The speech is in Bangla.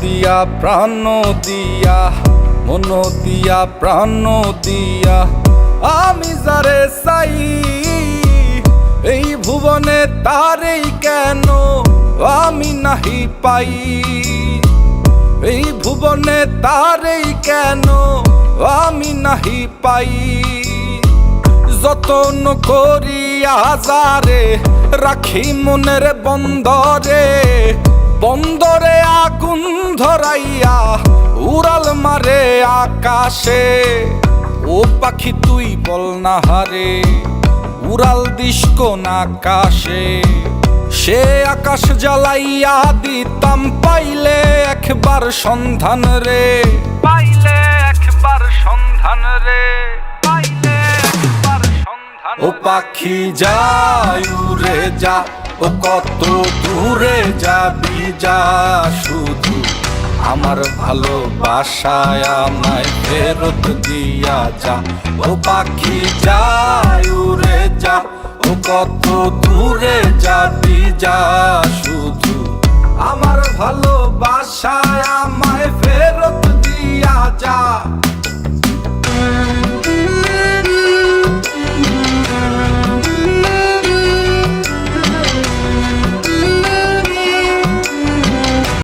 দিয়া প্রাণ দিয়া, মন দিয়া প্রাণ দিয়া আমি যারে চাই, এই ভুবনে তারেই কেন আমি নাহি পাই। এই ভুবনে তারেই কেন আমি নাহি পাই। যতন করিয়া যারে রাখি মনের বন্দরে, বন্দরে আগুন ধরাইয়া উড়াল মারে আকাশে। ও পাখি তুই বল না হারে, উড়াল দিস কোন আকাশে। সে আকাশ জ্বালাইয়া দিতাম পাইলে একবার সন্ধান রে, পাইলে একবার সন্ধান রে, পাইলে একবার সন্ধান। ও পাখি যায় উড়ে যা, ও কত দূরে যাবি যা, শুধু আমার ভালোবাসায় আমায় ফেরত দিয়া যা। ও পাখি যায় উড়ে যা, ও কত দূরে যাবি যা, শুধু আমার ভালোবাসা